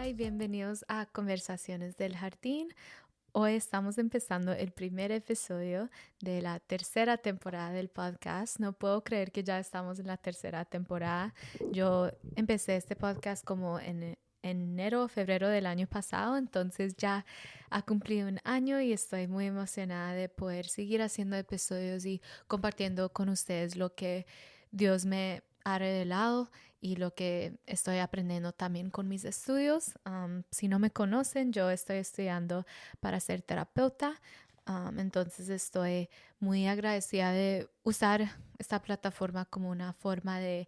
Hola y bienvenidos a Conversaciones del Jardín. Hoy estamos empezando el primer episodio de la tercera temporada del podcast. No puedo creer que ya estamos en la tercera temporada. Yo empecé este podcast como en enero o febrero del año pasado, entonces ya ha cumplido un año y estoy muy emocionada de poder seguir haciendo episodios y compartiendo con ustedes lo que Dios me ha revelado y lo que estoy aprendiendo también con mis estudios. Si no me conocen, yo estoy estudiando para ser terapeuta. Entonces estoy muy agradecida de usar esta plataforma como una forma de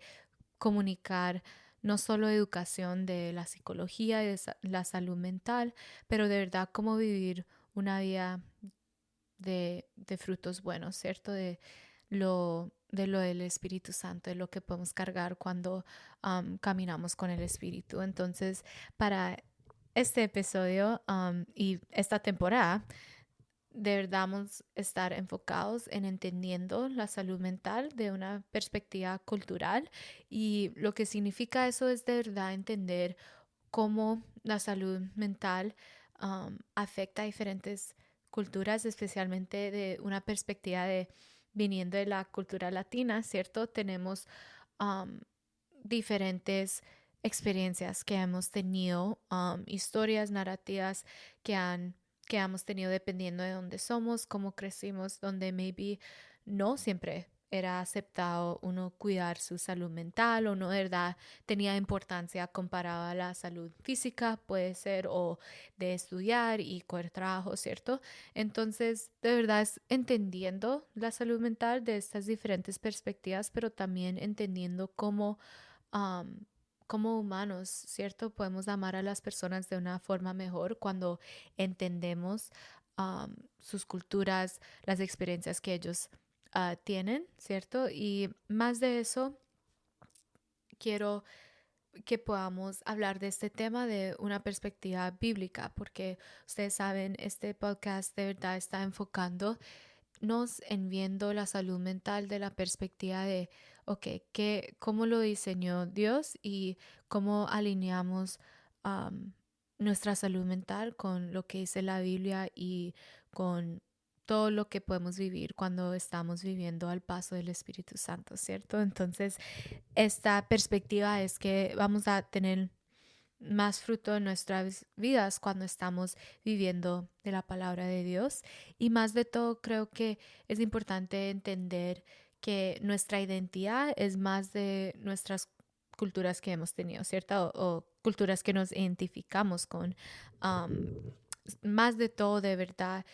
comunicar no solo educación de la psicología y de la salud mental, pero de verdad cómo vivir una vida de frutos buenos, ¿cierto? De lo del Espíritu Santo, de lo que podemos cargar cuando caminamos con el Espíritu. Entonces, para este episodio y esta temporada, de verdad vamos a estar enfocados en entendiendo la salud mental de una perspectiva cultural y lo que significa eso es de verdad entender cómo la salud mental afecta a diferentes culturas, especialmente de una perspectiva de viniendo de la cultura latina, ¿cierto? Tenemos um, diferentes experiencias que hemos tenido, historias, narrativas que que hemos tenido dependiendo de dónde somos, cómo crecimos, donde maybe no siempre era aceptado uno cuidar su salud mental o no de verdad tenía importancia comparada a la salud física, puede ser, o de estudiar y coger trabajo, ¿cierto? Entonces, de verdad es entendiendo la salud mental de estas diferentes perspectivas, pero también entendiendo cómo um, como humanos, ¿cierto? Podemos amar a las personas de una forma mejor cuando entendemos sus culturas, las experiencias que ellos tienen, ¿cierto? Y más de eso, quiero que podamos hablar de este tema de una perspectiva bíblica, porque ustedes saben, este podcast de verdad está enfocando nos en viendo la salud mental de la perspectiva de, ok, ¿cómo lo diseñó Dios y cómo alineamos um, nuestra salud mental con lo que dice la Biblia y con todo lo que podemos vivir cuando estamos viviendo al paso del Espíritu Santo, ¿cierto? Entonces, esta perspectiva es que vamos a tener más fruto en nuestras vidas cuando estamos viviendo de la palabra de Dios. Y más de todo, creo que es importante entender que nuestra identidad es más de nuestras culturas que hemos tenido, ¿cierto? O culturas que nos identificamos con. Um, Más de todo, de verdad,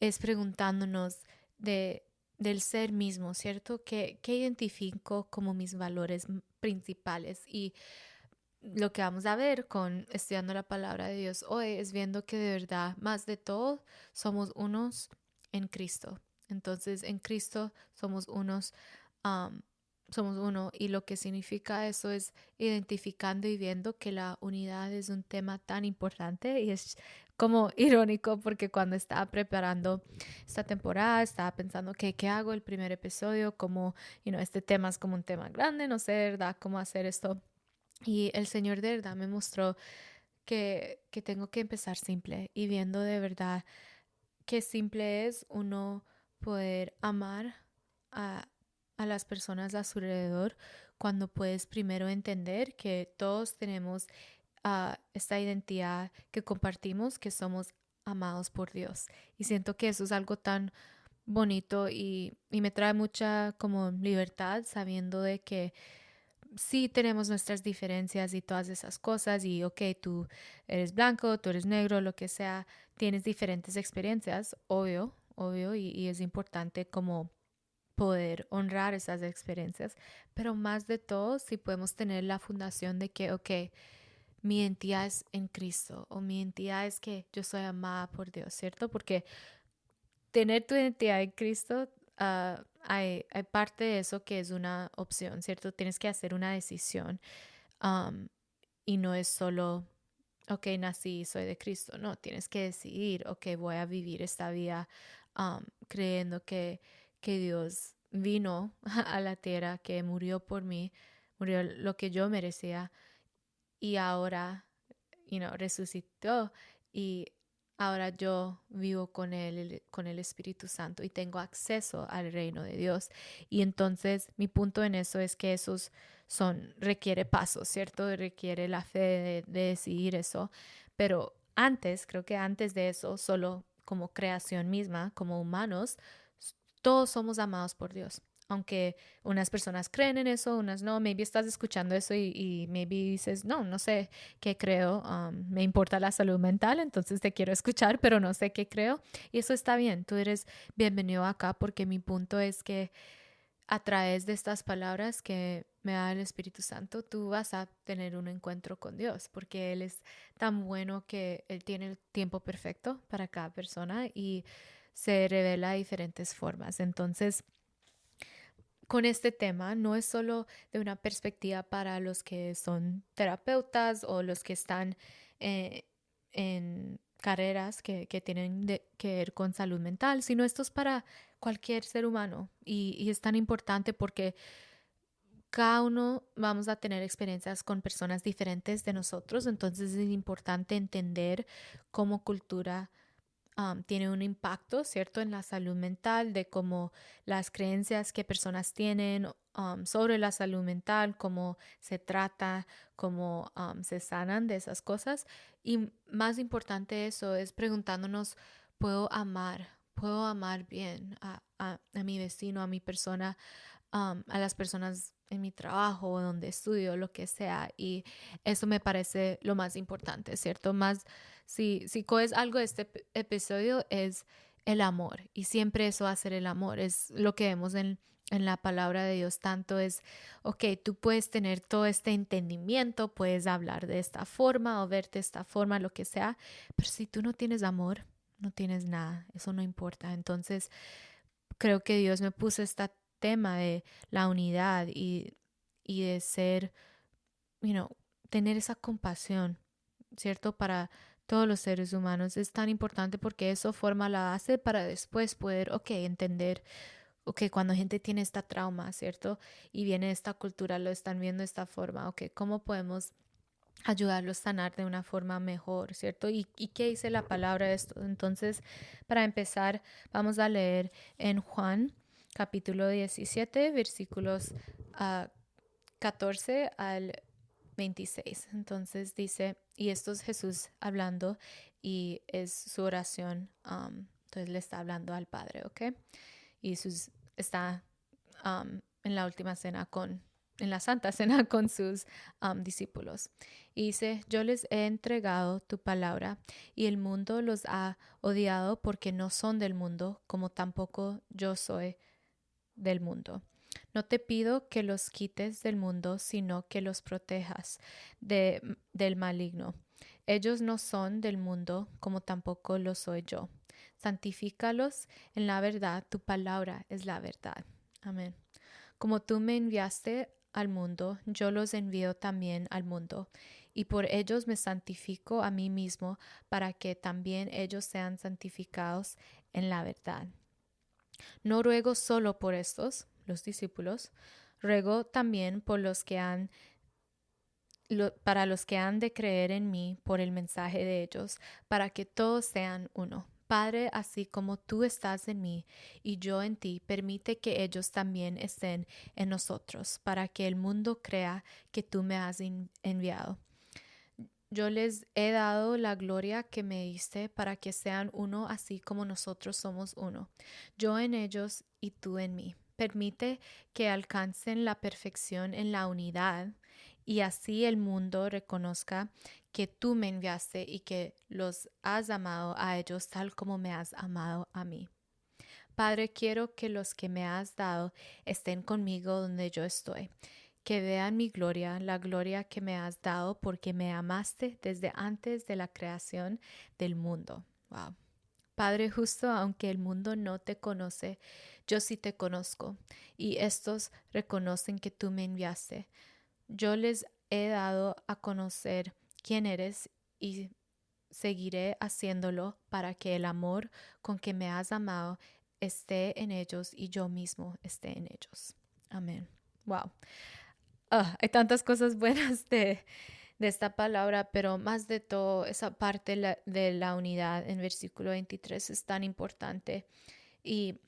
es preguntándonos del ser mismo, ¿cierto? ¿Qué identifico como mis valores principales? Y lo que vamos a ver con estudiando la palabra de Dios hoy es viendo que de verdad, más de todo, somos unos en Cristo. Entonces, en Cristo somos unos, um, somos uno. Y lo que significa eso es identificando y viendo que la unidad es un tema tan importante. Y es como irónico porque cuando estaba preparando esta temporada, estaba pensando que qué hago el primer episodio, como, este tema es como un tema grande, no sé de verdad cómo hacer esto y el Señor de verdad me mostró que tengo que empezar simple y viendo de verdad qué simple es uno poder amar a, a las personas a su alrededor cuando puedes primero entender que todos tenemos esta identidad que compartimos, que somos amados por Dios. Y siento que eso es algo tan bonito y me trae mucha como libertad sabiendo de que sí tenemos nuestras diferencias y todas esas cosas y ok, tú eres blanco, tú eres negro, lo que sea, tienes diferentes experiencias, obvio, obvio, y es importante como poder honrar esas experiencias, pero más de todo, si podemos tener la fundación de que, ok, mi identidad es en Cristo o mi identidad es que yo soy amada por Dios, ¿cierto? Porque tener tu identidad en Cristo, hay parte de eso que es una opción, ¿cierto? Tienes que hacer una decisión um, y no es solo, ok, nací, soy de Cristo. No, tienes que decidir, ok, voy a vivir esta vida creyendo que Dios vino a la tierra, que murió por mí, murió lo que yo merecía y ahora resucitó y ahora yo vivo con el Espíritu Santo y tengo acceso al reino de Dios. Y entonces mi punto en eso es que requiere pasos, ¿cierto? Requiere la fe de decidir eso. Pero creo que antes de eso, solo como creación misma, como humanos, todos somos amados por Dios. Aunque unas personas creen en eso, unas no, maybe estás escuchando eso y maybe dices, no sé qué creo, me importa la salud mental, entonces te quiero escuchar, pero no sé qué creo. Y eso está bien, tú eres bienvenido acá porque mi punto es que a través de estas palabras que me da el Espíritu Santo, tú vas a tener un encuentro con Dios, porque Él es tan bueno que Él tiene el tiempo perfecto para cada persona y se revela de diferentes formas. Entonces, con este tema no es solo de una perspectiva para los que son terapeutas o los que están en carreras que tienen que ver con salud mental, sino esto es para cualquier ser humano y es tan importante porque cada uno vamos a tener experiencias con personas diferentes de nosotros, entonces es importante entender cómo cultura tiene un impacto, ¿cierto?, en la salud mental, de cómo las creencias que personas tienen sobre la salud mental, cómo se trata, cómo se sanan de esas cosas. Y más importante eso es preguntándonos, ¿puedo amar bien a mi vecino, a mi persona, a las personas en mi trabajo o donde estudio, lo que sea? Y eso me parece lo más importante, ¿cierto? Si coges algo de este episodio es el amor y siempre eso va a ser el amor, es lo que vemos en la palabra de Dios, tanto es, ok, tú puedes tener todo este entendimiento, puedes hablar de esta forma o verte de esta forma, lo que sea, pero si tú no tienes amor, no tienes nada, eso no importa. Entonces, creo que Dios me puso este tema de la unidad y de ser, tener esa compasión, ¿cierto? Para todos los seres humanos es tan importante porque eso forma la base para después poder, entender, cuando gente tiene esta trauma, ¿cierto? Y viene esta cultura, lo están viendo de esta forma, ¿cómo podemos ayudarlos a sanar de una forma mejor, ¿cierto? ¿Y qué dice la palabra de esto? Entonces, para empezar, vamos a leer en Juan capítulo 17, versículos 14 al 26. Entonces dice, y esto es Jesús hablando y es su oración, entonces le está hablando al Padre, ¿ok? Y Jesús está en la última cena en la Santa Cena con sus discípulos. Y dice, yo les he entregado tu palabra y el mundo los ha odiado porque no son del mundo, como tampoco yo soy del mundo. No te pido que los quites del mundo, sino que los protejas del maligno. Ellos no son del mundo, como tampoco lo soy yo. Santifícalos en la verdad, tu palabra es la verdad. Amén. Como tú me enviaste al mundo, yo los envío también al mundo, y por ellos me santifico a mí mismo, para que también ellos sean santificados en la verdad. No ruego solo por estos, los discípulos, ruego también por para los que han de creer en mí por el mensaje de ellos, para que todos sean uno. Padre, así como tú estás en mí y yo en ti, permite que ellos también estén en nosotros, para que el mundo crea que tú me has enviado. Yo les he dado la gloria que me diste para que sean uno así como nosotros somos uno. Yo en ellos y tú en mí. Permite que alcancen la perfección en la unidad y así el mundo reconozca que tú me enviaste y que los has amado a ellos tal como me has amado a mí. Padre, quiero que los que me has dado estén conmigo donde yo estoy, que vean mi gloria, la gloria que me has dado porque me amaste desde antes de la creación del mundo. Wow. Padre justo, aunque el mundo no te conoce, yo sí te conozco, y estos reconocen que tú me enviaste. Yo les he dado a conocer quién eres y seguiré haciéndolo para que el amor con que me has amado esté en ellos y yo mismo esté en ellos. Amén. Wow. Hay tantas cosas buenas de esta palabra, pero más de todo, esa parte de la unidad en versículo 23 es tan importante. Y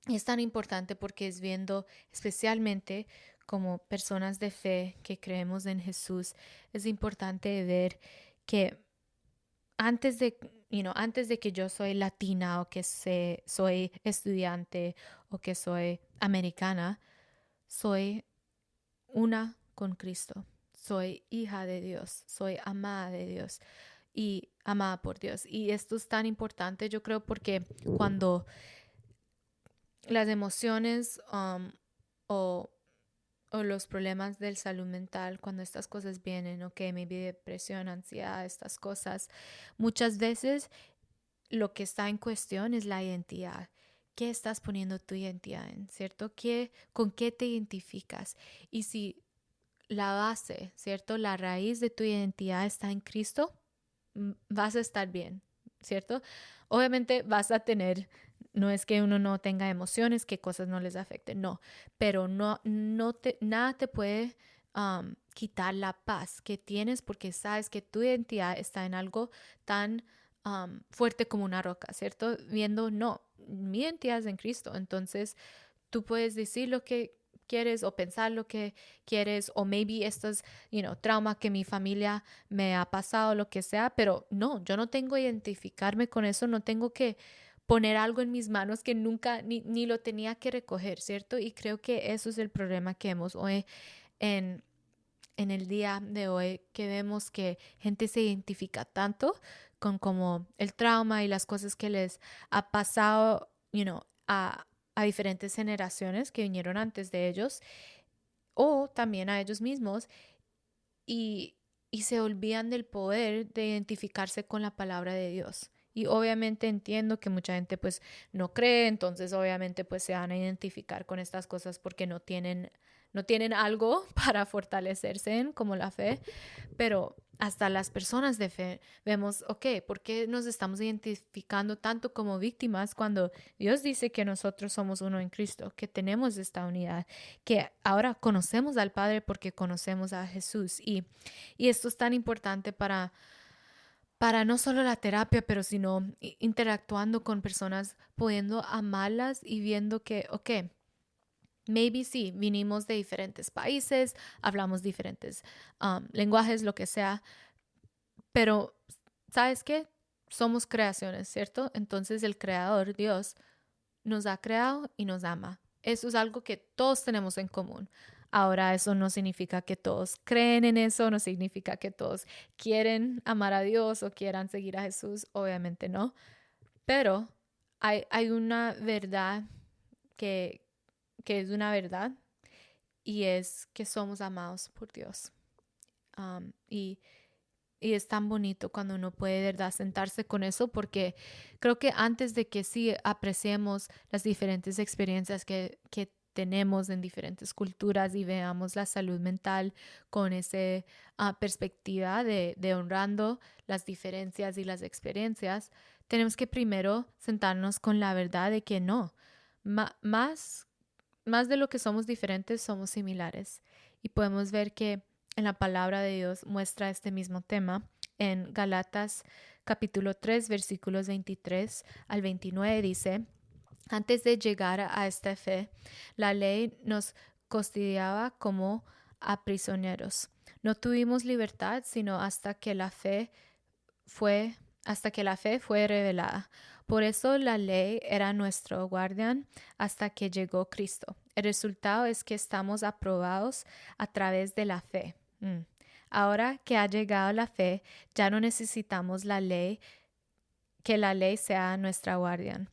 es tan importante porque es viendo, especialmente como personas de fe que creemos en Jesús, es importante ver que antes de, antes de que yo soy latina o que soy estudiante o que soy americana, soy una con Cristo. Soy hija de Dios, soy amada de Dios y amada por Dios. Y esto es tan importante, yo creo, porque cuando las emociones o, o los problemas de salud mental, cuando estas cosas vienen, ok, maybe depresión, ansiedad, estas cosas, muchas veces lo que está en cuestión es la identidad. ¿Qué estás poniendo tu identidad en? ¿Cierto? ¿Con qué te identificas? Y si la base, ¿cierto? La raíz de tu identidad está en Cristo, vas a estar bien, ¿cierto? Obviamente vas a tener, no es que uno no tenga emociones, que cosas no les afecten, no, pero nada te puede quitar la paz que tienes porque sabes que tu identidad está en algo tan fuerte como una roca, ¿cierto? Viendo, no, mi identidad es en Cristo, entonces tú puedes decir lo que quieres o pensar lo que quieres o maybe estos, trauma que mi familia me ha pasado, lo que sea, pero no, yo no tengo que identificarme con eso, no tengo que poner algo en mis manos que nunca ni lo tenía que recoger, ¿cierto? Y creo que eso es el problema que hemos hoy en, en el día de hoy, que vemos que gente se identifica tanto con como el trauma y las cosas que les ha pasado, a diferentes generaciones que vinieron antes de ellos o también a ellos mismos y, y se olvidan del poder de identificarse con la palabra de Dios. Y obviamente entiendo que mucha gente pues no cree, entonces obviamente pues se van a identificar con estas cosas porque no tienen algo para fortalecerse en como la fe, pero hasta las personas de fe vemos, ok, ¿por qué nos estamos identificando tanto como víctimas cuando Dios dice que nosotros somos uno en Cristo, que tenemos esta unidad, que ahora conocemos al Padre porque conocemos a Jesús? Y esto es tan importante para no solo la terapia, pero sino interactuando con personas, pudiendo amarlas y viendo que, ok, maybe sí, vinimos de diferentes países, hablamos diferentes lenguajes, lo que sea, pero ¿sabes qué? Somos creaciones, ¿cierto? Entonces el creador, Dios, nos ha creado y nos ama. Eso es algo que todos tenemos en común. Ahora, eso no significa que todos creen en eso, no significa que todos quieren amar a Dios o quieran seguir a Jesús, obviamente no, pero hay una verdad que, que es una verdad y es que somos amados por Dios. Um, y, y es tan bonito cuando uno puede de verdad sentarse con eso, porque creo que antes de que sí apreciemos las diferentes experiencias que tenemos en diferentes culturas y veamos la salud mental con esa perspectiva de honrando las diferencias y las experiencias, tenemos que primero sentarnos con la verdad de que no, más de lo que somos diferentes, somos similares. Y podemos ver que en la palabra de Dios muestra este mismo tema en Galatas capítulo 3 versículos 23 al 29 dice: antes de llegar a esta fe, la ley nos custodiaba como a prisioneros. No tuvimos libertad sino hasta que la fe fue revelada. Por eso la ley era nuestro guardián hasta que llegó Cristo. El resultado es que estamos aprobados a través de la fe. Ahora que ha llegado la fe, ya no necesitamos que la ley sea nuestra guardián.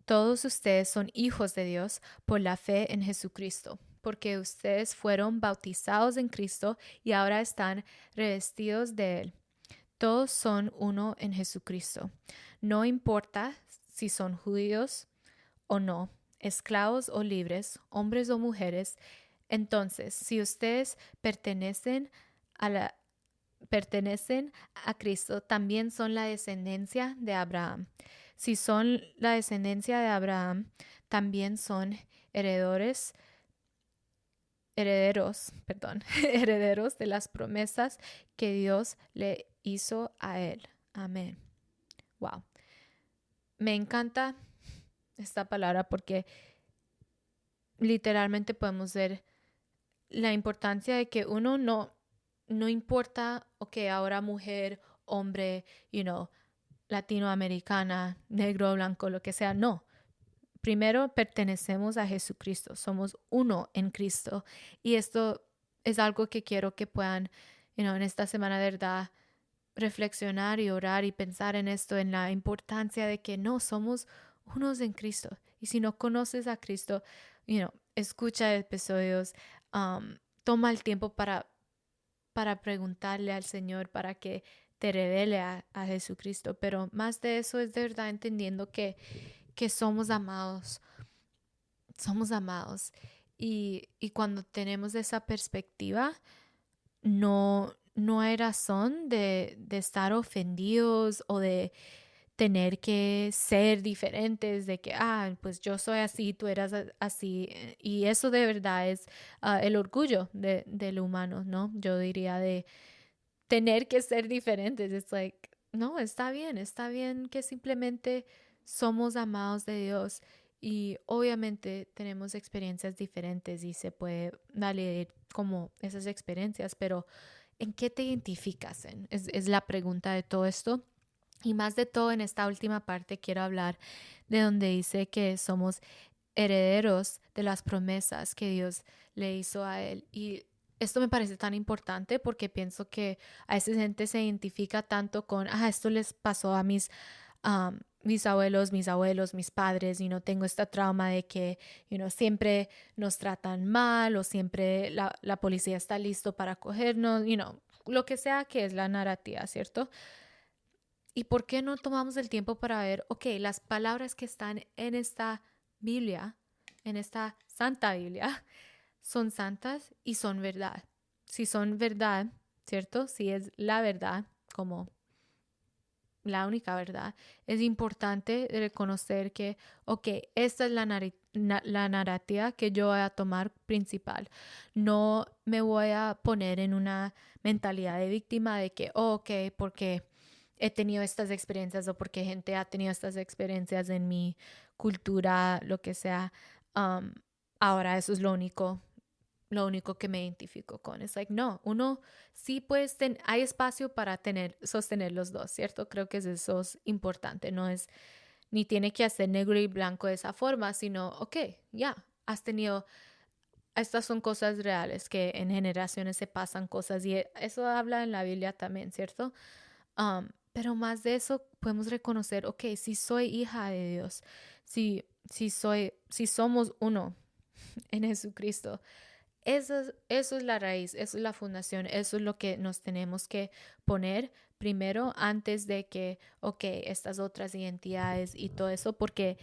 Todos ustedes son hijos de Dios por la fe en Jesucristo, porque ustedes fueron bautizados en Cristo y ahora están revestidos de Él. Todos son uno en Jesucristo. No importa si son judíos o no, esclavos o libres, hombres o mujeres. Entonces, si ustedes pertenecen a Cristo, también son la descendencia de Abraham. Si son la descendencia de Abraham, también son heredores herederos de las promesas que Dios le hizo a él. Amén. Wow. Me encanta esta palabra porque literalmente podemos ver la importancia de que uno no importa, ok, ahora mujer, hombre, latinoamericana, negro, blanco, lo que sea, no. Primero pertenecemos a Jesucristo, somos uno en Cristo. Y esto es algo que quiero que puedan, en esta semana de verdad, reflexionar y orar y pensar en esto, en la importancia de que no, somos unos en Cristo. Y si no conoces a Cristo, escucha episodios, toma el tiempo para preguntarle al Señor, para que te revele a Jesucristo. Pero más de eso es de verdad entendiendo que somos amados. Somos amados. Y cuando tenemos esa perspectiva, no hay razón de estar ofendidos o de tener que ser diferentes, de que, pues yo soy así, tú eras así. Y eso de verdad es el orgullo del humano, ¿no? Yo diría de tener que ser diferentes. Es like, no, está bien que simplemente somos amados de Dios. Y obviamente tenemos experiencias diferentes y se puede darle como esas experiencias, pero ¿en qué te identificas en? Es la pregunta de todo esto. Y más de todo en esta última parte quiero hablar de donde dice que somos herederos de las promesas que Dios le hizo a él. Y esto me parece tan importante porque pienso que a veces gente se identifica tanto con, esto les pasó a mis abuelos, mis padres, y no tengo esta trauma de que, siempre nos tratan mal o siempre la policía está listo para cogernos, lo que sea que es la narrativa, ¿cierto? ¿Y por qué no tomamos el tiempo para ver, ok, las palabras que están en esta Biblia, en esta Santa Biblia, son santas y son verdad? Si son verdad, ¿cierto? Si es la verdad, como la única verdad, es importante reconocer que, ok, esta es la narrativa que yo voy a tomar principal. No me voy a poner en una mentalidad de víctima de que, ok, porque he tenido estas experiencias o porque gente ha tenido estas experiencias en mi cultura, lo que sea, ahora eso es lo único que me identifico con. Es like, no, uno sí puedes hay espacio para sostener los dos, ¿cierto? Creo que eso es importante, no es, ni tiene que hacer negro y blanco de esa forma, sino, ok, ya, has tenido, estas son cosas reales que en generaciones se pasan cosas y eso habla en la Biblia también, ¿cierto? Pero más de eso podemos reconocer, ok, si soy hija de Dios, si somos uno en Jesucristo. Eso es la raíz, eso es la fundación, eso es lo que nos tenemos que poner primero antes de que, ok, estas otras identidades y todo eso, porque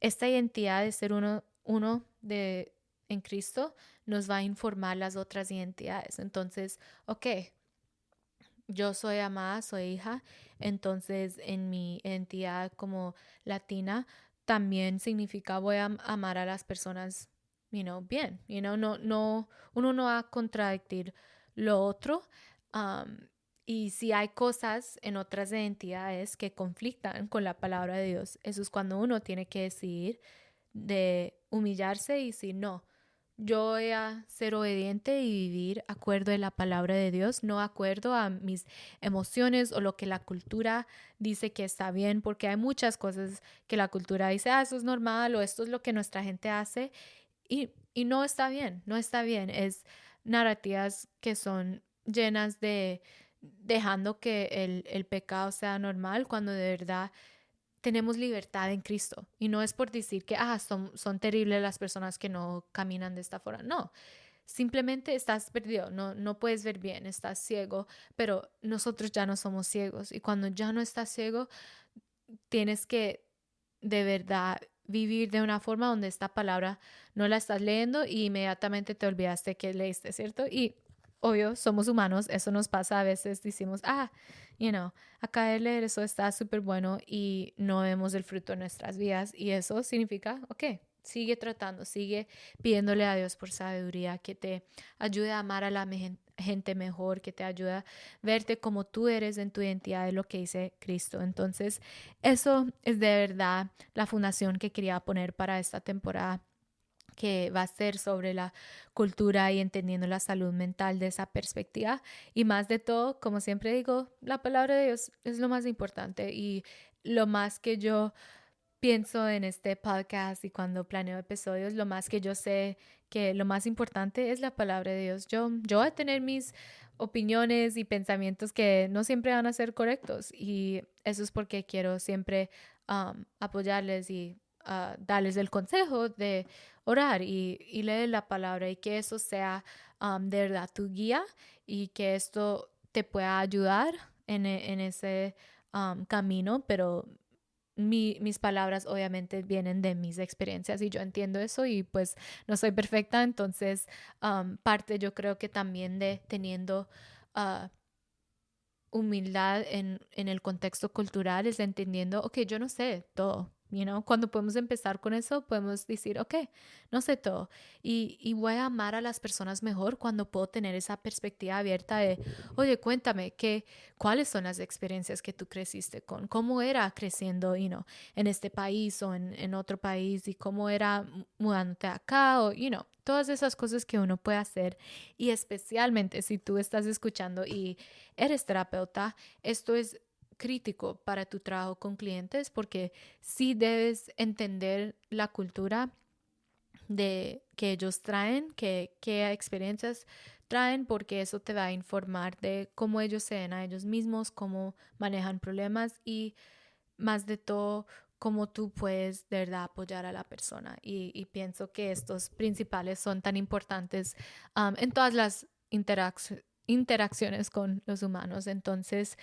esta identidad de ser uno en Cristo nos va a informar las otras identidades. Entonces, ok, yo soy amada, soy hija, entonces en mi identidad como latina también significa voy a amar a las personas, bien, uno no va a contradicir lo otro. Y si hay cosas en otras identidades que conflictan con la palabra de Dios, eso es cuando uno tiene que decidir de humillarse y decir, no, yo voy a ser obediente y vivir acuerdo a la palabra de Dios, no acuerdo a mis emociones o lo que la cultura dice que está bien, porque hay muchas cosas que la cultura dice, eso es normal o esto es lo que nuestra gente hace y no está bien, no está bien. Es narrativas que son llenas de dejando que el pecado sea normal cuando de verdad tenemos libertad en Cristo. Y no es por decir que son terribles las personas que no caminan de esta forma. No, simplemente estás perdido, no puedes ver bien, estás ciego, pero nosotros ya no somos ciegos. Y cuando ya no estás ciego, tienes que de verdad vivir de una forma donde esta palabra no la estás leyendo y inmediatamente te olvidaste que leíste, ¿cierto? Y obvio, somos humanos, eso nos pasa a veces, decimos, acá de eso está súper bueno y no vemos el fruto en nuestras vidas y eso significa, ok, sigue tratando, sigue pidiéndole a Dios por sabiduría, que te ayude a amar a la gente mejor, que te ayude a verte como tú eres en tu identidad de lo que dice Cristo. Entonces, eso es de verdad la fundación que quería poner para esta temporada, que va a ser sobre la cultura y entendiendo la salud mental de esa perspectiva. Y más de todo, como siempre digo, la palabra de Dios es lo más importante, y lo más que yo pienso en este podcast y cuando planeo episodios, lo más que yo sé que lo más importante es la palabra de Dios. Yo voy a tener mis opiniones y pensamientos que no siempre van a ser correctos, y eso es porque quiero siempre apoyarles y darles el consejo de orar y leer la palabra, y que eso sea de verdad tu guía, y que esto te pueda ayudar en ese camino, pero mis palabras obviamente vienen de mis experiencias y yo entiendo eso, y pues no soy perfecta. Entonces parte yo creo que también de teniendo uh, humildad en el contexto cultural es entendiendo, ok, yo no sé todo. Cuando podemos empezar con eso, podemos decir, ok, no sé todo, y voy a amar a las personas mejor cuando puedo tener esa perspectiva abierta de, oye, cuéntame, ¿cuáles son las experiencias que tú creciste con? ¿Cómo era creciendo, en este país o en otro país? ¿Y cómo era mudándote acá? O, todas esas cosas que uno puede hacer. Y especialmente si tú estás escuchando y eres terapeuta, esto es crítico para tu trabajo con clientes, porque sí debes entender la cultura de que ellos traen, qué experiencias traen, porque eso te va a informar de cómo ellos se ven a ellos mismos, cómo manejan problemas, y más de todo, cómo tú puedes de verdad apoyar a la persona. Y pienso que estos principales son tan importantes en todas las interacciones con los humanos. Entonces,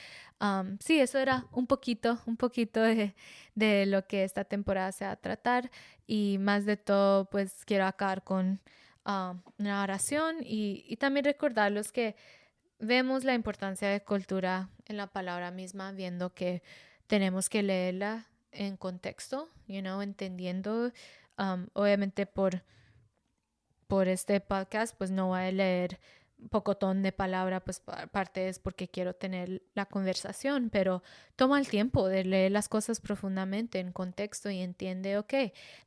sí, eso era un poquito de lo que esta temporada se va a tratar, y más de todo, pues quiero acabar con una oración, y también recordarlos que vemos la importancia de cultura en la palabra misma, viendo que tenemos que leerla en contexto, entendiendo. Obviamente por este podcast, pues no voy a leer pocotón de palabra, pues parte es porque quiero tener la conversación, pero toma el tiempo de leer las cosas profundamente en contexto y entiende, ok,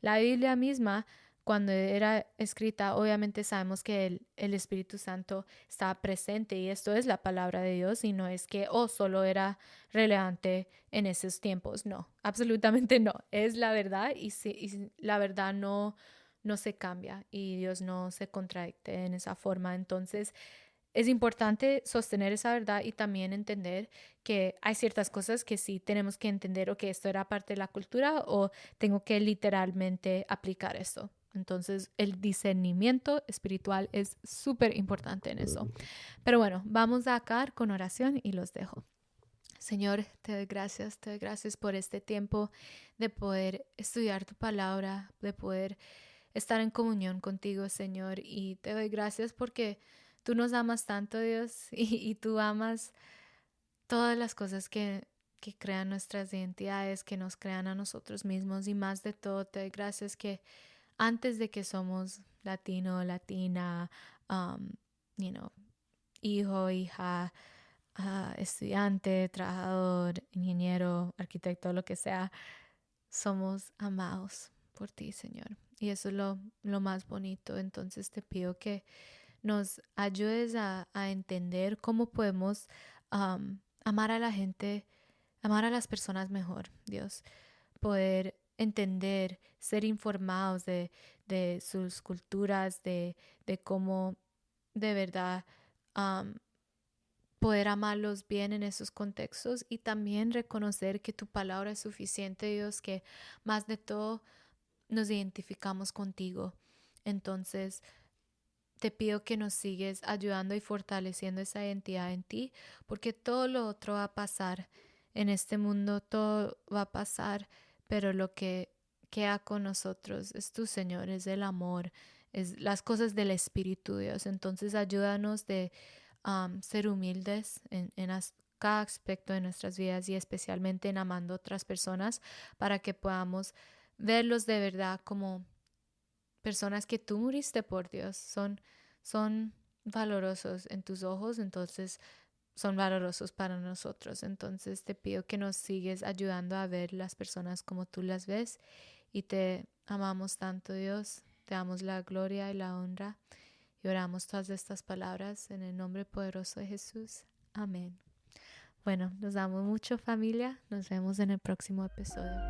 la Biblia misma, cuando era escrita, obviamente sabemos que el Espíritu Santo estaba presente, y esto es la palabra de Dios, y no es que, solo era relevante en esos tiempos. No, absolutamente no, es la verdad, y la verdad no se cambia, y Dios no se contradice en esa forma. Entonces, es importante sostener esa verdad y también entender que hay ciertas cosas que sí tenemos que entender, o que esto era parte de la cultura, o tengo que literalmente aplicar esto. Entonces, el discernimiento espiritual es súper importante en eso. Pero bueno, vamos a acabar con oración y los dejo. Señor, te doy gracias por este tiempo de poder estudiar tu palabra, de poder estar en comunión contigo, Señor, y te doy gracias porque tú nos amas tanto, Dios, y tú amas todas las cosas que crean nuestras identidades, que nos crean a nosotros mismos, y más de todo te doy gracias que antes de que somos latino, latina, um, you know, hijo, hija, estudiante, trabajador, ingeniero, arquitecto, lo que sea, somos amados por ti, Señor. Y eso es lo más bonito. Entonces te pido que nos ayudes a entender cómo podemos amar a la gente, amar a las personas mejor, Dios. Poder entender, ser informados de sus culturas, de cómo de verdad poder amarlos bien en esos contextos, y también reconocer que tu palabra es suficiente, Dios, que más de todo nos identificamos contigo. Entonces, te pido que nos sigues ayudando y fortaleciendo esa identidad en ti, porque todo lo otro va a pasar en este mundo, todo va a pasar, pero lo que queda con nosotros es tu, Señor, es el amor, es las cosas del Espíritu, Dios. Entonces, ayúdanos de ser humildes en cada aspecto de nuestras vidas, y especialmente en amando a otras personas, para que podamos verlos de verdad como personas que tú muriste por Dios son valorosos en tus ojos, entonces son valorosos para nosotros. Entonces te pido que nos sigues ayudando a ver las personas como tú las ves y te amamos tanto, Dios. Te damos la gloria y la honra y oramos todas estas palabras en el nombre poderoso de Jesús. Amén. Bueno, nos amo mucho, familia. Nos vemos en el próximo episodio.